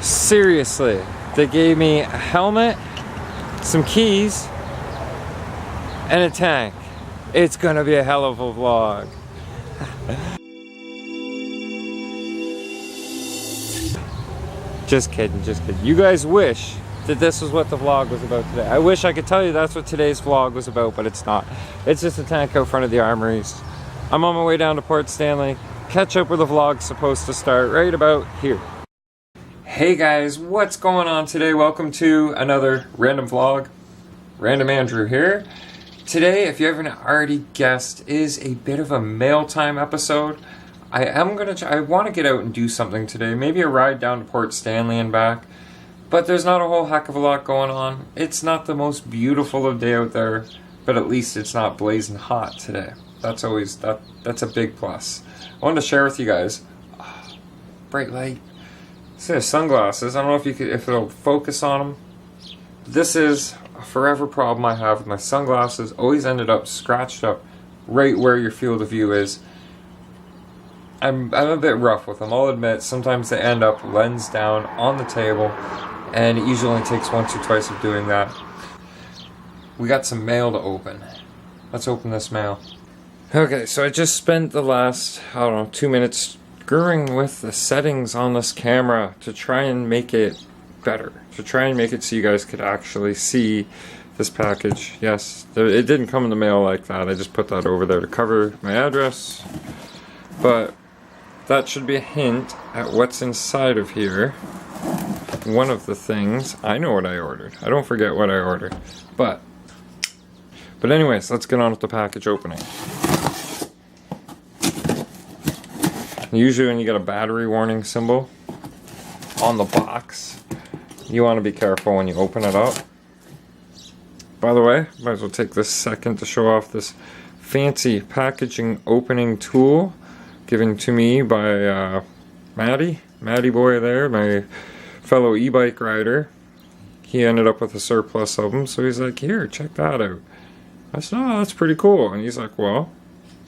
Seriously, they gave me a helmet, some keys, and a tank. It's gonna be a hell of a vlog. Just kidding, just kidding. You guys wish that this was what the vlog was about today. I wish I could tell you that's what today's vlog was about, but it's not. It's just a tank out front of the armories. I'm on my way down to Port Stanley. Catch up where the vlog's supposed to start, right about here. Hey guys, what's going on today? Welcome to another random vlog. Random Andrew here. Today, if you haven't already guessed, is a bit of a mail time episode. I want to get out and do something today. Maybe a ride down to Port Stanley and back. But there's not a whole heck of a lot going on. It's not the most beautiful of day out there, but at least it's not blazing hot today. That's a big plus. I wanted to share with you guys. Bright light. These are sunglasses. I don't know if it'll focus on them. This is a forever problem I have with my sunglasses. Always ended up scratched up right where your field of view is. I'm a bit rough with them, I'll admit. Sometimes they end up lens down on the table, and it usually only takes once or twice of doing that. We got some mail to open. Let's open this mail. Okay, so I just spent the last, 2 minutes screwing with the settings on this camera to try and make it better. To try and make it so you guys could actually see this package. Yes, it didn't come in the mail like that. I just put that over there to cover my address. But that should be a hint at what's inside of here. One of the things, I know what I ordered. I don't forget what I ordered. But anyways, let's get on with the package opening. Usually when you get a battery warning symbol on the box, you want to be careful when you open it up. By the way, might as well take this second to show off this fancy packaging opening tool given to me by Matty boy there, my fellow e-bike rider. He ended up with a surplus of them, so he's like, here, check that out. I said, oh, that's pretty cool. And he's like, well,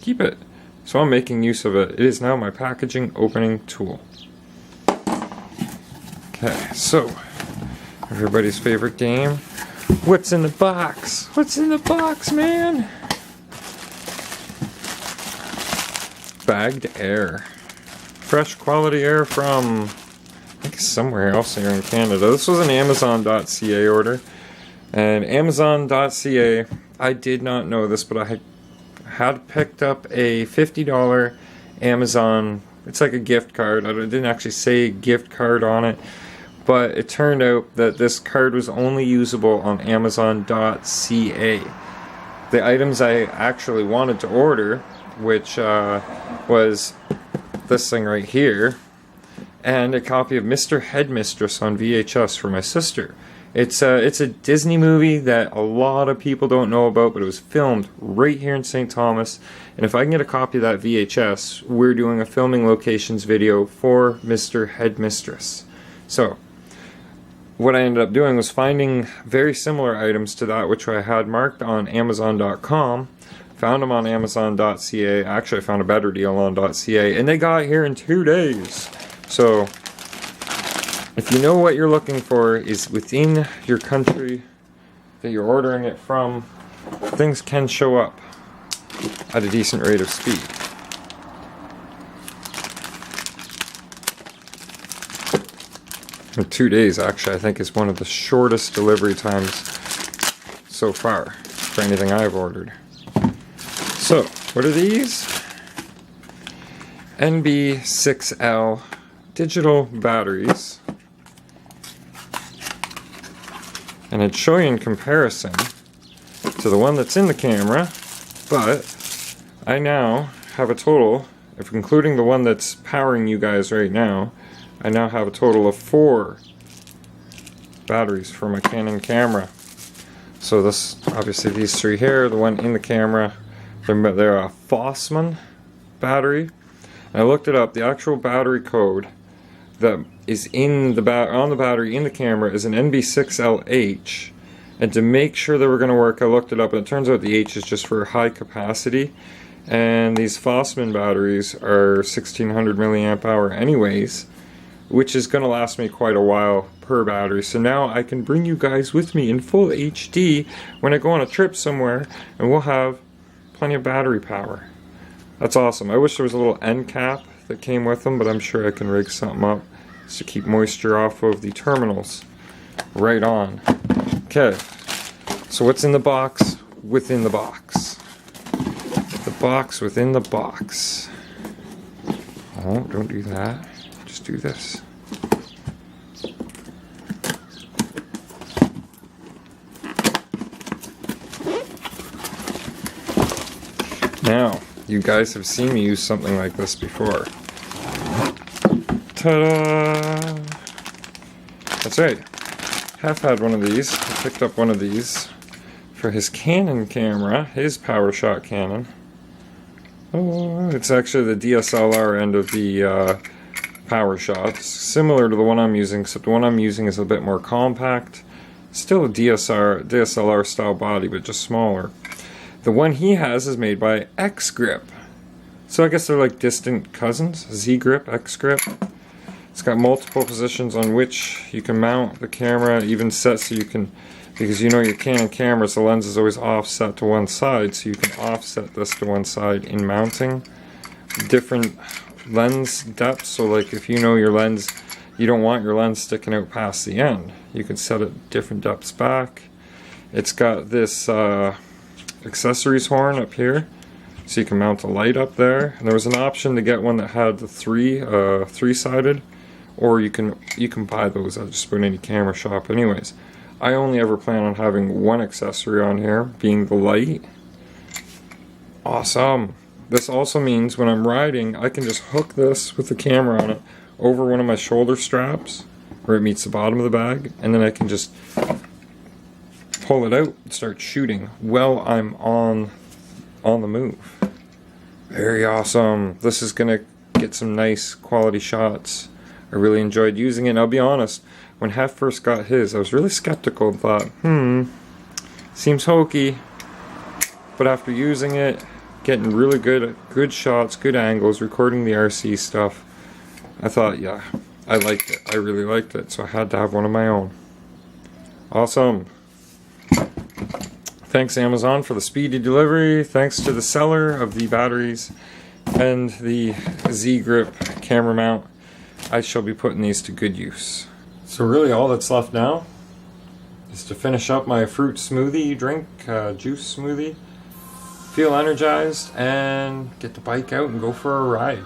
keep it. So I'm making use of it. It is now my packaging opening tool. Okay, so everybody's favorite game. What's in the box? What's in the box, man? Bagged air. Fresh quality air from, I think, somewhere else here in Canada. This was an Amazon.ca order. And Amazon.ca, I did not know this, but I had picked up a $50 Amazon, it's like a gift card. I didn't actually say gift card on it, but it turned out that this card was only usable on Amazon.ca. The items I actually wanted to order, which was this thing right here, and a copy of Mr. Headmistress on VHS for my sister. It's a Disney movie that a lot of people don't know about, but it was filmed right here in St. Thomas, and if I can get a copy of that VHS, we're doing a filming locations video for Mr. Headmistress. So what I ended up doing was finding very similar items to that which I had marked on Amazon.com. Found them on Amazon.ca. Actually, I found a better deal on .ca, and they got here in 2 days. So if you know what you're looking for is within your country that you're ordering it from, things can show up at a decent rate of speed. In 2 days, actually, I think is one of the shortest delivery times so far for anything I've ordered. So, what are these? NB6L digital batteries. And it's showing in comparison to the one that's in the camera, but I now have a total, if including the one that's powering you guys right now, I now have a total of 4 batteries for my Canon camera. So this, obviously these 3 here, the one in the camera, they're a Fossman battery. And I looked it up, the actual battery code that is in the on the battery in the camera is an NB6LH, and to make sure they were going to work, I looked it up, and it turns out the H is just for high capacity, and these Fossman batteries are 1600 milliamp hour anyways, which is going to last me quite a while per battery. So now I can bring you guys with me in full HD when I go on a trip somewhere, and we'll have plenty of battery power. That's awesome. I wish there was a little end cap that came with them, but I'm sure I can rig something up just to keep moisture off of the terminals. Right on. Okay, so what's in the box within the box? The box within the box. Oh, don't do that. Just do this. Now, you guys have seen me use something like this before. Ta-da! That's right. Have had one of these. I picked up one of these for his Canon camera, his PowerShot Canon. Oh, it's actually the DSLR end of the PowerShot. Similar to the one I'm using, except the one I'm using is a bit more compact. Still a DSLR style body, but just smaller. The one he has is made by X-Grip. So I guess they're like distant cousins. Z-Grip, X-Grip. It's got multiple positions on which you can mount the camera, even set so you can, because you know your Canon cameras, the lens is always offset to one side, so you can offset this to one side in mounting. Different lens depths, so like if you know your lens, you don't want your lens sticking out past the end, you can set it different depths back. It's got this accessories horn up here, so you can mount a light up there. And there was an option to get one that had the three-sided, or you can buy those at just about any camera shop. Anyways, I only ever plan on having one accessory on here, being the light. Awesome. This also means when I'm riding, I can just hook this with the camera on it over one of my shoulder straps where it meets the bottom of the bag, and then I can just pull it out and start shooting while I'm on the move. Very awesome. This is gonna get some nice quality shots. I really enjoyed using it, and I'll be honest, when Hef first got his, I was really skeptical and thought, seems hokey. But after using it, getting really good shots, good angles, recording the RC stuff, I thought, yeah, I liked it. I really liked it, so I had to have one of my own. Awesome. Thanks Amazon for the speedy delivery. Thanks to the seller of the batteries and the Z-Grip camera mount. I shall be putting these to good use. So really all that's left now is to finish up my fruit smoothie drink, juice smoothie, feel energized, and get the bike out and go for a ride.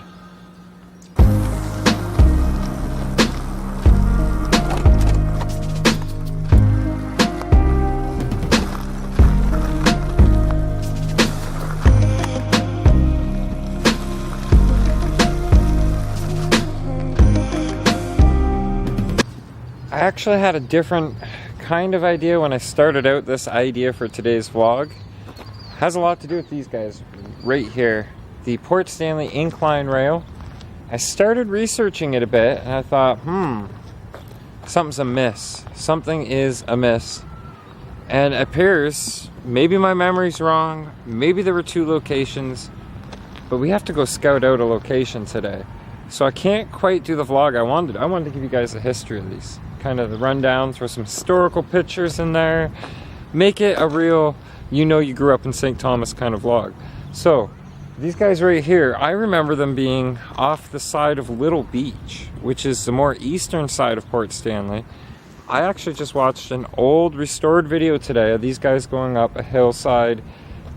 I actually had a different kind of idea when I started out this idea for today's vlog. It has a lot to do with these guys right here. The Port Stanley incline rail. I started researching it a bit and I thought, something's amiss. Something is amiss. And it appears, maybe my memory's wrong, maybe there were two locations, but we have to go scout out a location today. So I can't quite do the vlog I wanted. I wanted to give you guys a history of these. Kind of the rundown, throw some historical pictures in there, make it a real, you know you grew up in St. Thomas kind of vlog. So these guys right here, I remember them being off the side of Little Beach, which is the more eastern side of Port Stanley. I actually just watched an old restored video today of these guys going up a hillside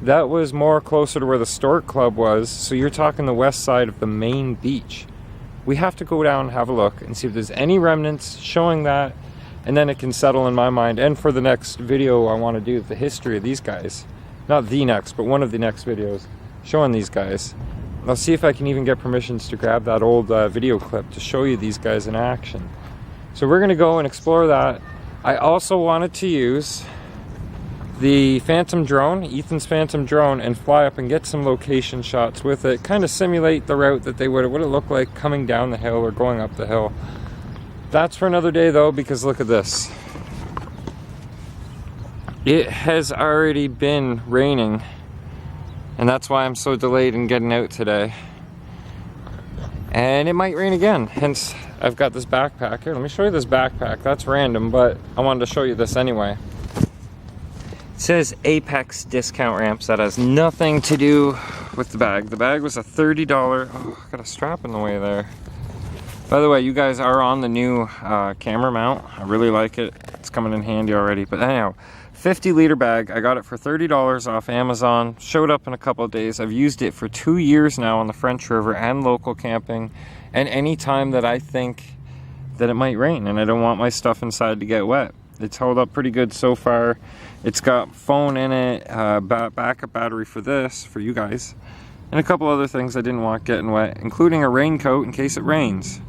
that was more closer to where the Stork Club was, so you're talking the west side of the main beach. We have to go down and have a look and see if there's any remnants showing that, and then it can settle in my mind. And for the next video I want to do the history of these guys, not the next, but one of the next videos showing these guys. I'll see if I can even get permissions to grab that old video clip to show you these guys in action. So we're gonna go and explore that. I also wanted to use the Phantom drone, Ethan's Phantom drone, and fly up and get some location shots with it, kind of simulate the route that they would have looked like coming down the hill or going up the hill. That's for another day though, because look at this. It has already been raining, and that's why I'm so delayed in getting out today. And it might rain again, hence I've got this backpack here. Let me show you this backpack. That's random, but I wanted to show you this anyway. It says Apex discount ramps. That has nothing to do with the bag. The bag was a $30. Oh, I got a strap in the way there. By the way, you guys are on the new camera mount. I really like it. It's coming in handy already. But anyhow, 50-liter bag. I got it for $30 off Amazon. Showed up in a couple of days. I've used it for 2 years now on the French River and local camping. And any time that I think that it might rain and I don't want my stuff inside to get wet. It's held up pretty good so far. It's got phone in it, backup battery for this, for you guys, and a couple other things I didn't want getting wet, including a raincoat in case it rains.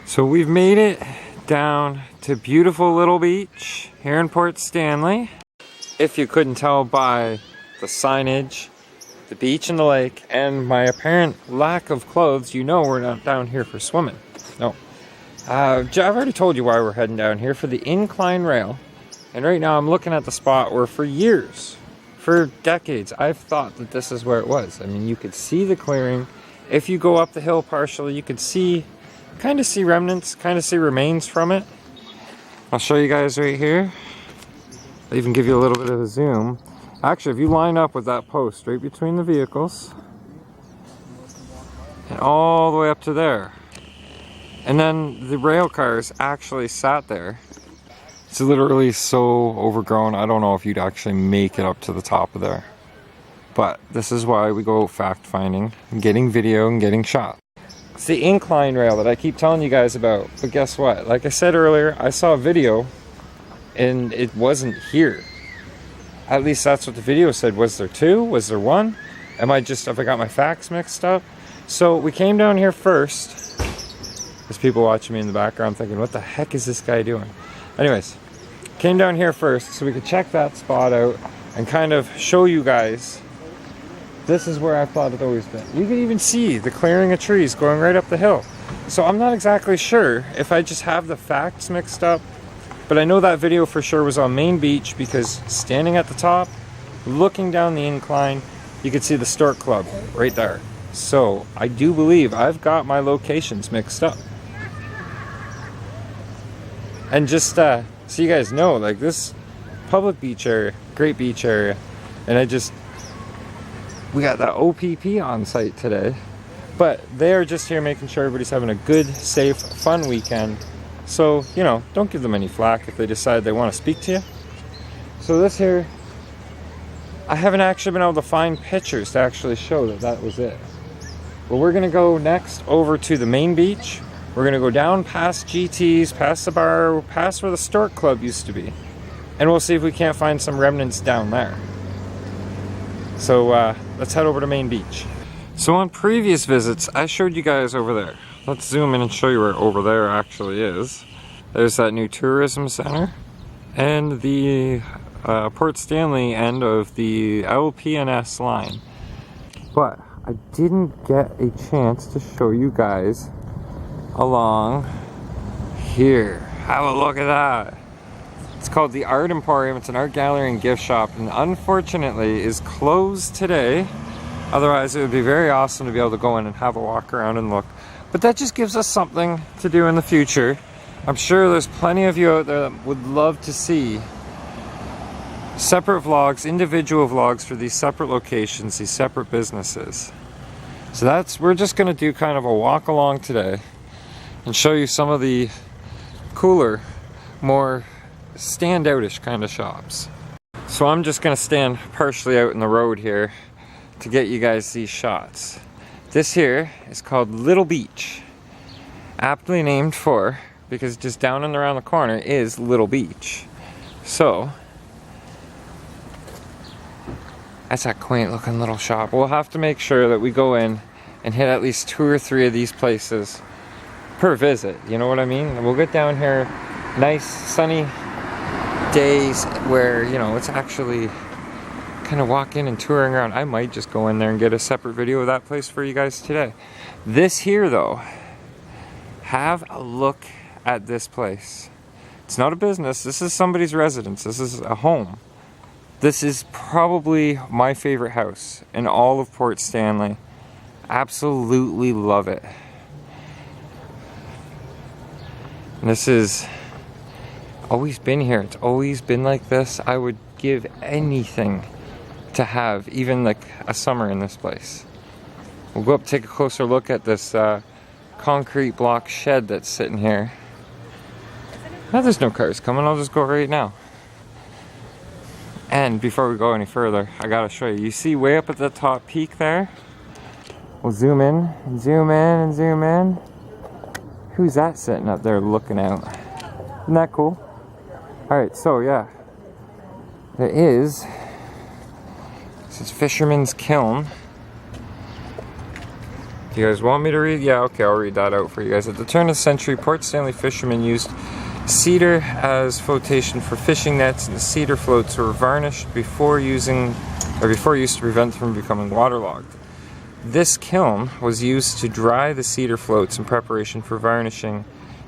So we've made it down to beautiful little beach here in Port Stanley. If you couldn't tell by the signage, the beach and the lake, and my apparent lack of clothes, you know we're not down here for swimming. No. I've already told you why we're heading down here, for the incline rail. And right now I'm looking at the spot where for years, for decades, I've thought that this is where it was. I mean, you could see the clearing. If you go up the hill partially, you could see, kind of see remnants, kind of see remains from it. I'll show you guys right here. I'll even give you a little bit of a zoom. Actually, if you line up with that post right between the vehicles and all the way up to there, and then the rail cars actually sat there. It's literally so overgrown, I don't know if you'd actually make it up to the top of there. But this is why we go fact finding, getting video and getting shot. It's the incline rail that I keep telling you guys about. But guess what? Like I said earlier, I saw a video and it wasn't here. At least that's what the video said. Was there two? Was there one? Have I got my facts mixed up? So we came down here first. There's people watching me in the background thinking, what the heck is this guy doing? Anyways, came down here first so we could check that spot out and kind of show you guys. This is where I thought it always been. You can even see the clearing of trees going right up the hill. So I'm not exactly sure if I just have the facts mixed up, but I know that video for sure was on Main Beach because standing at the top, looking down the incline, you could see the Stork Club right there. So I do believe I've got my locations mixed up. And just so you guys know, like this public beach area, great beach area, and we got that OPP on site today, but they're just here making sure everybody's having a good, safe, fun weekend. So, you know, don't give them any flack if they decide they want to speak to you. So this here, I haven't actually been able to find pictures to actually show that that was it. But we're gonna go next over to the main beach. We're gonna go down past GT's, past the bar, past where the Stork Club used to be. And we'll see if we can't find some remnants down there. So let's head over to Main Beach. So on previous visits, I showed you guys over there. Let's zoom in and show you where over there actually is. There's that new tourism center and the Port Stanley end of the LPNS line. But I didn't get a chance to show you guys along here. Have a look at that. It's called the Art Emporium. It's an art gallery and gift shop, and unfortunately is closed today. Otherwise it would be very awesome to be able to go in and have a walk around and look. But that just gives us something to do in the future. I'm sure there's plenty of you out there that would love to see separate vlogs, individual vlogs for these separate locations, these separate businesses. So we're just gonna do kind of a walk along today and show you some of the cooler, more standout-ish kind of shops. So I'm just gonna stand partially out in the road here to get you guys these shots. This here is called Little Beach, aptly named for, because just down and around the corner is Little Beach. So that's a quaint looking little shop. We'll have to make sure that we go in and hit at least 2 or 3 of these places per visit, you know what I mean? And we'll get down here nice sunny days where, you know, it's actually kind of walk in and touring around. I might just go in there and get a separate video of that place for you guys today. This here though, have a look at this place. It's not a business, this is somebody's residence, this is a home. This is probably my favorite house in all of Port Stanley. Absolutely love it. And this is always been here. It's always been like this. I would give anything to have even like a summer in this place. We'll go up, take a closer look at this concrete block shed that's sitting here. Now there's no cars coming, I'll just go right now. And before we go any further, I gotta show you. You see way up at the top peak there? We'll zoom in, and zoom in, and zoom in. Who's that sitting up there looking out? Isn't that cool? Alright, so yeah. There is, this is Fisherman's Kiln. Do you guys want me to read? Yeah, okay, I'll read that out for you guys. At the turn of the century, Port Stanley fishermen used cedar as flotation for fishing nets, and the cedar floats were varnished before use to prevent them from becoming waterlogged. This kiln was used to dry the cedar floats in preparation for varnishing,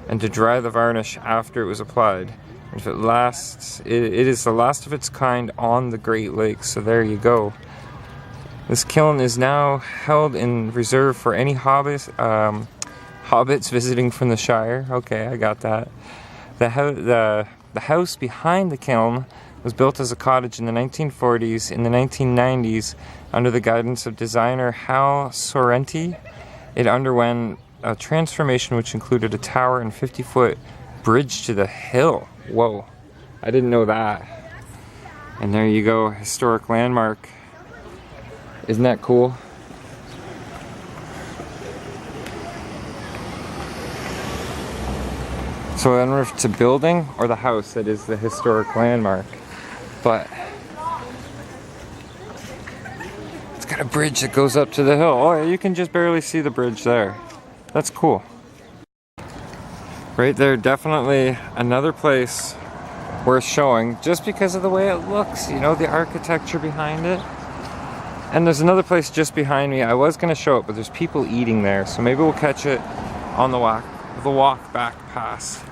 and to dry the varnish after it was applied. And if it lasts, it is the last of its kind on the Great Lakes. So there you go. This kiln is now held in reserve for any hobbits visiting from the Shire. Okay, I got that. The house behind the kiln was built as a cottage in the 1940s. In the 1990s, under the guidance of designer Hal Sorrenti, it underwent a transformation which included a tower and 50-foot bridge to the hill. Whoa, I didn't know that. And there you go, historic landmark. Isn't that cool? So I don't know if it's a building or the house that is the historic landmark, but it's got a bridge that goes up to the hill. Oh, you can just barely see the bridge there. That's cool. Right there, definitely another place worth showing just because of the way it looks, you know, the architecture behind it. And there's another place just behind me. I was going to show it, but there's people eating there, so maybe we'll catch it on the walk back past.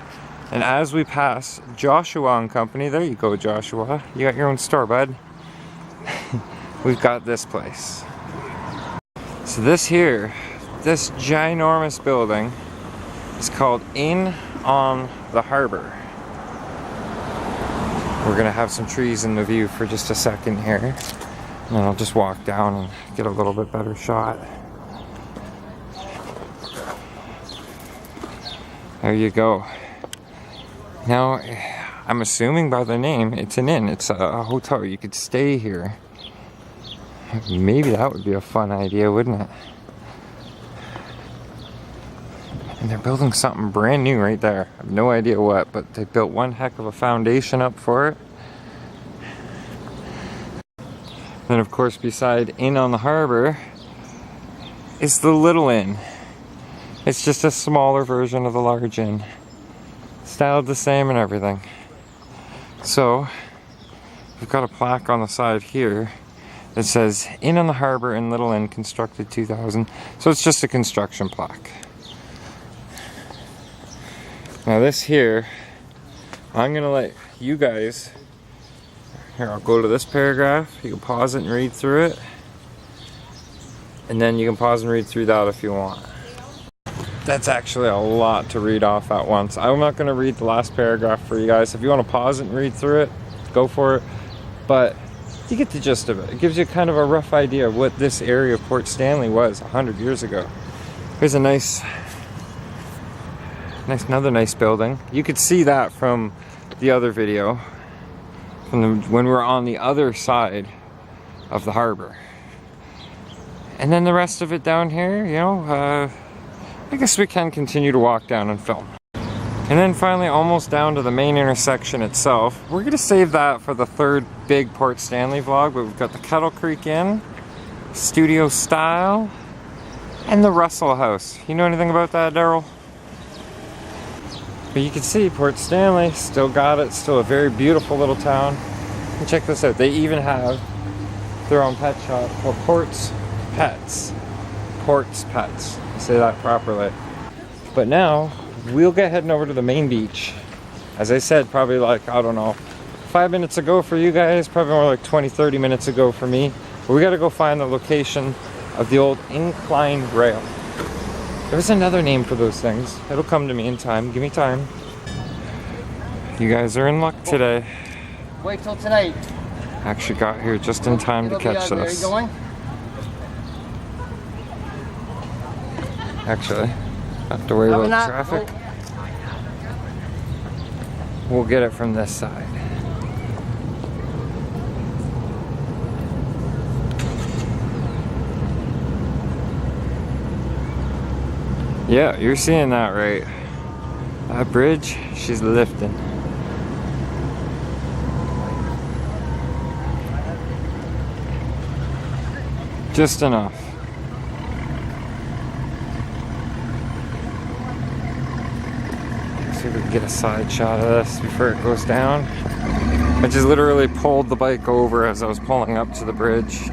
And as we pass Joshua and Company, there you go, Joshua. You got your own store, bud. We've got this place. So this here, this ginormous building is called Inn on the Harbor. We're gonna have some trees in the view for just a second here. And then I'll just walk down and get a little bit better shot. There you go. Now, I'm assuming by the name, it's an inn. It's a hotel. You could stay here. Maybe that would be a fun idea, wouldn't it? And they're building something brand new right there. I have no idea what, but they built one heck of a foundation up for it. Then, of course, beside Inn on the Harbor is the Little Inn. It's just a smaller version of the large inn. Styled the same and everything. So, we've got a plaque on the side here that says Inn on the Harbor and Little Inn constructed 2000. So it's just a construction plaque. Now this here, I'm gonna let you guys, here I'll go to this paragraph, you can pause it and read through it. And then you can pause and read through that if you want. That's actually a lot to read off at once. I'm not going to read the last paragraph for you guys. If you want to pause it and read through it, go for it. but you get the gist of it. It gives you kind of a rough idea of what this area of Port Stanley was 100 years ago. Here's a another nice building. You could see that from the other video, when we were on the other side of the harbor. And then the rest of it down here, you know, I guess we can continue to walk down and film. And then finally, almost down to the main intersection itself. We're gonna save that for the third big Port Stanley vlog, but we've got the Kettle Creek Inn, studio style, and the Russell House. You know anything about that, Daryl? But you can see Port Stanley still got it, still a very beautiful little town. And check this out, they even have their own pet shop called Port's Pets. Port's Pets, say that properly. But now, we'll get heading over to the main beach. As I said, probably like, I don't know, 5 minutes ago for you guys, probably more like 20-30 minutes ago for me. But we gotta go find the location of the old incline rail. There's another name for those things. It'll come to me in time. Give me time. You guys are in luck today. Wait till tonight. Actually got here just in time to catch this. Are you going? Actually, have to worry about traffic. We'll get it from this side. Yeah, you're seeing that right. That bridge, she's lifting. Just enough. See if we can get a side shot of this before it goes down. I just literally pulled the bike over as I was pulling up to the bridge.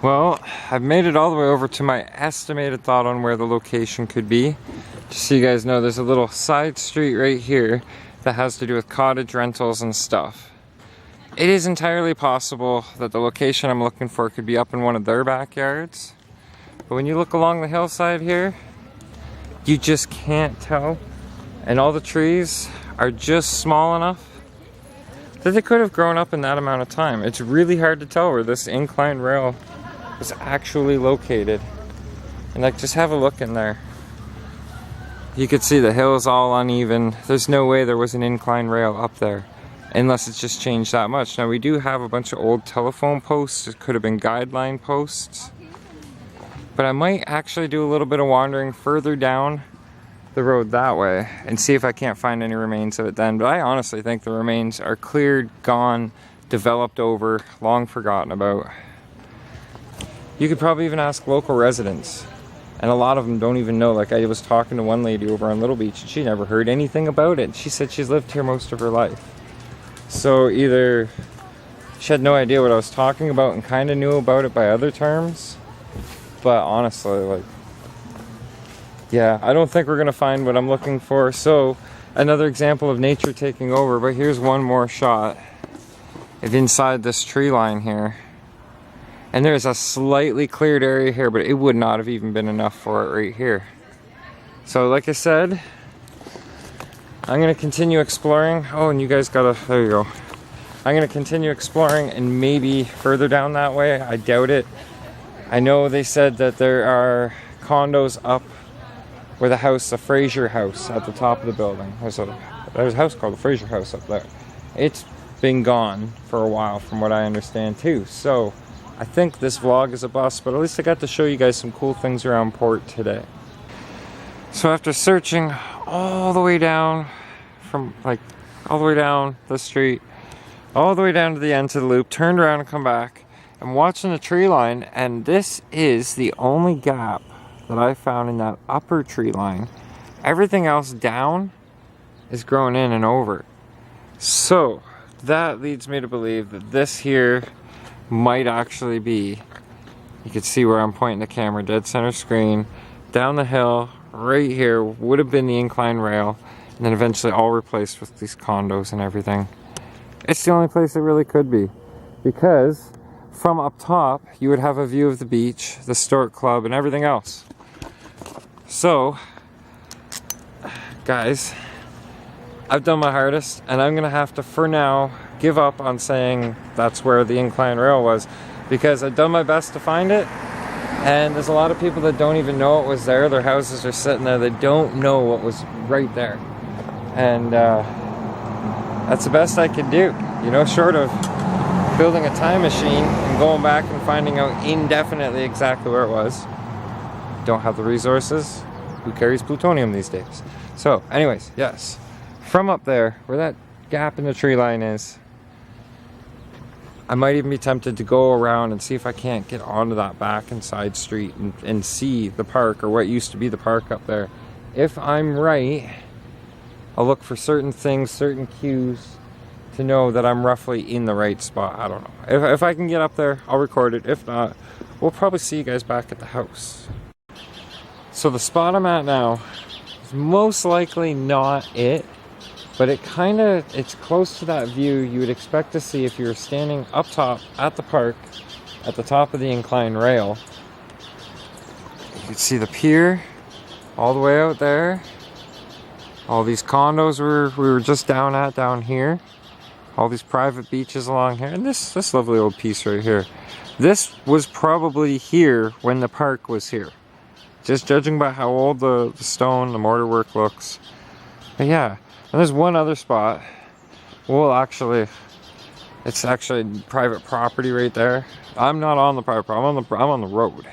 Well, I've made it all the way over to my estimated thought on where the location could be. Just so you guys know, there's a little side street right here that has to do with cottage rentals and stuff. It is entirely possible that the location I'm looking for could be up in one of their backyards. But when you look along the hillside here, you just can't tell. And all the trees are just small enough that they could have grown up in that amount of time. It's really hard to tell where this inclined rail was actually located. And like, just have a look in there. You could see the hill's all uneven. There's no way there was an incline rail up there, unless it's just changed that much. Now we do have a bunch of old telephone posts. It could have been guideline posts. But I might actually do a little bit of wandering further down the road that way and see if I can't find any remains of it then. But I honestly think the remains are cleared, gone, developed over, long forgotten about. You could probably even ask local residents, and a lot of them don't even know. Like, I was talking to one lady over on Little Beach and she never heard anything about it. She said she's lived here most of her life. So either she had no idea what I was talking about and kind of knew about it by other terms, but honestly, like, yeah, I don't think we're gonna find what I'm looking for. So another example of nature taking over, but here's one more shot of inside this tree line here. And there's a slightly cleared area here, but it would not have even been enough for it right here. So like I said, I'm gonna continue exploring. Oh, and you guys gotta, there you go. I'm gonna continue exploring and maybe further down that way. I doubt it. I know they said that there are condos up where the house, the Fraser House at the top of the building. There's a house called the Fraser House up there. It's been gone for a while from what I understand too. So I think this vlog is a bust, but at least I got to show you guys some cool things around Port today. So after searching all the way down from all the way down the street, all the way down to the end of the loop, turned around and come back, I'm watching the tree line, and this is the only gap that I found in that upper tree line. Everything else down is grown in and over. So that leads me to believe that this here might actually be, you can see where I'm pointing the camera, dead center screen, down the hill, right here, would have been the incline rail, and then eventually all replaced with these condos and everything. It's the only place it really could be. Because from up top, you would have a view of the beach, the Stork Club, and everything else. So, guys, I've done my hardest, and I'm gonna have to, for now, give up on saying that's where the incline rail was, because I've done my best to find it, and there's a lot of people that don't even know it was there. Their houses are sitting there, they don't know what was right there. And that's the best I can do, you know, short of building a time machine and going back and finding out indefinitely exactly where it was. Don't have the resources. Who carries plutonium these days? So, anyways, yes. From up there, where that gap in the tree line is, I might even be tempted to go around and see if I can't get onto that back and side street and see the park, or what used to be the park up there. If I'm right, I'll look for certain things, certain cues to know that I'm roughly in the right spot. I don't know. If I can get up there, I'll record it. If not, we'll probably see you guys back at the house. So the spot I'm at now is most likely not it, but it's close to that view you would expect to see if you were standing up top at the park, at the top of the incline rail. You can see the pier all the way out there. All these condos we were just down here. All these private beaches along here. And this lovely old piece right here. This was probably here when the park was here. Just judging by how old the stone, the mortar work looks. But yeah, and there's one other spot. Well, actually, it's actually private property right there. I'm not on the private property, I'm on the road.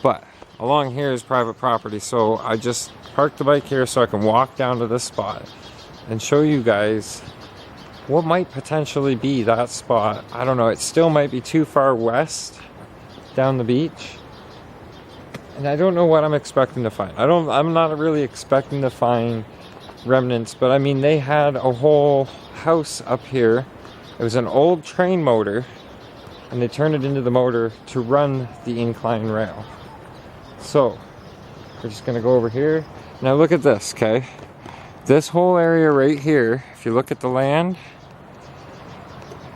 But along here is private property, so I just parked the bike here so I can walk down to this spot and show you guys what might potentially be that spot. I don't know, it still might be too far west down the beach. And I don't know what I'm expecting to find. I'm not really expecting to find remnants, but I mean, they had a whole house up here. It was an old train motor, and they turned it into the motor to run the incline rail. So, we're just gonna go over here. Now look at this, okay? This whole area right here, if you look at the land,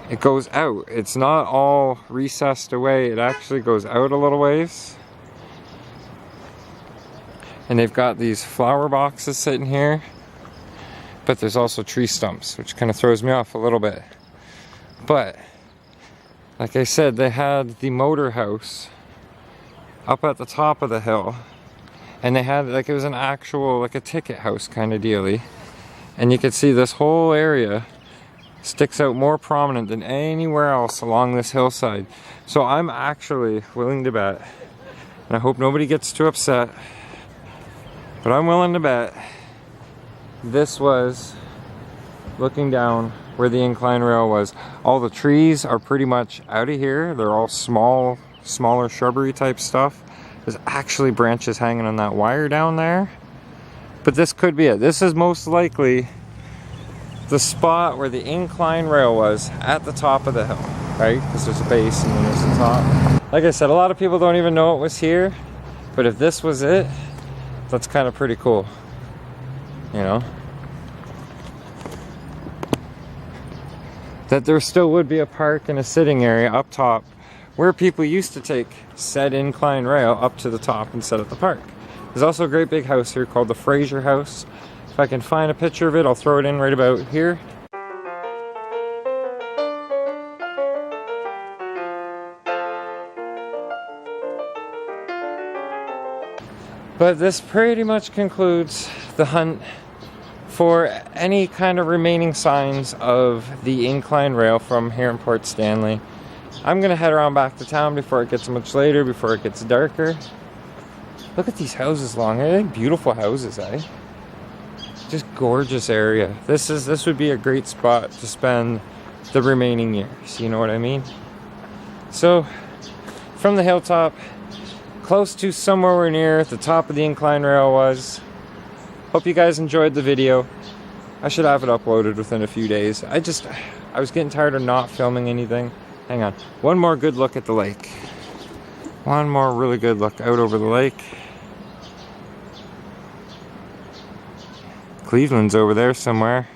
it goes out. It's not all recessed away. It actually goes out a little ways. And they've got these flower boxes sitting here. But there's also tree stumps, which kind of throws me off a little bit. But, like I said, they had the motor house up at the top of the hill. And they had, like, it was an actual, like a ticket house kind of dealy. And you could see this whole area sticks out more prominent than anywhere else along this hillside. So I'm actually willing to bet, and I hope nobody gets too upset, but I'm willing to bet this was looking down where the incline rail was. All the trees are pretty much out of here. They're all smaller shrubbery type stuff. There's actually branches hanging on that wire down there. But this could be it. This is most likely the spot where the incline rail was at the top of the hill, right? Because there's a base and then there's the top. Like I said, a lot of people don't even know it was here, but if this was it, that's kind of pretty cool, you know? That there still would be a park and a sitting area up top where people used to take said incline rail up to the top and set at the park. There's also a great big house here called the Fraser House. If I can find a picture of it, I'll throw it in right about here. But this pretty much concludes the hunt for any kind of remaining signs of the incline rail from here in Port Stanley. I'm gonna head around back to town before it gets much later, before it gets darker. Look at these houses along here. They're beautiful houses, eh? Just gorgeous area. This would be a great spot to spend the remaining years, you know what I mean? So, from the hilltop, close to somewhere near the top of the incline rail was. Hope you guys enjoyed the video. I should have it uploaded within a few days. I was getting tired of not filming anything. Hang on. One more good look at the lake. One more really good look out over the lake. Cleveland's over there somewhere.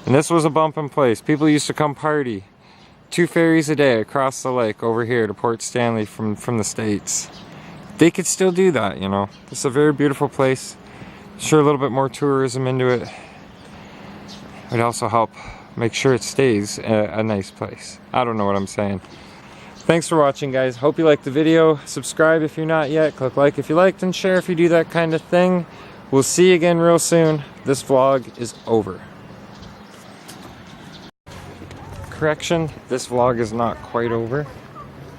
And this was a bumping place. People used to come party. 2 ferries a day across the lake over here to Port Stanley from the States. They could still do that, you know. It's a very beautiful place. Sure, a little bit more tourism into it would also help make sure it stays a nice place. I don't know what I'm saying. Thanks for watching, guys. Hope you liked the video. Subscribe if you're not yet. Click like if you liked, and share if you do that kind of thing. We'll see you again real soon. This vlog is over. Correction, this vlog is not quite over.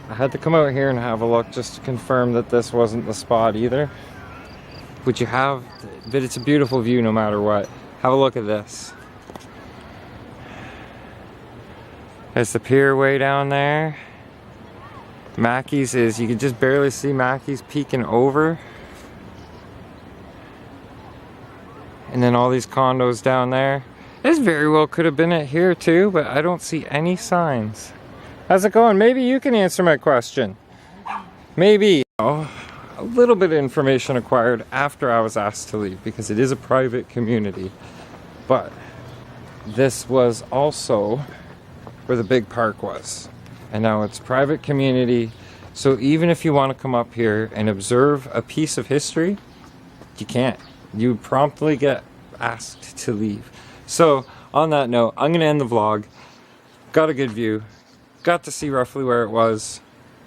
I had to come out here and have a look just to confirm that this wasn't the spot either. But it's a beautiful view no matter what. Have a look at this. There's the pier way down there. Mackey's you can just barely see Mackey's peeking over. And then all these condos down there. This very well could have been it here too, but I don't see any signs. How's it going? Maybe you can answer my question. Maybe. Oh, a little bit of information acquired after I was asked to leave because it is a private community. But this was also where the big park was. And now it's private community. So even if you want to come up here and observe a piece of history, you can't. You promptly get asked to leave. So on that note, I'm going to end the vlog. Got a good view. Got to see roughly where it was.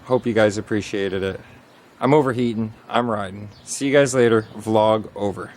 Hope you guys appreciated it. I'm overheating. I'm riding. See you guys later. Vlog over.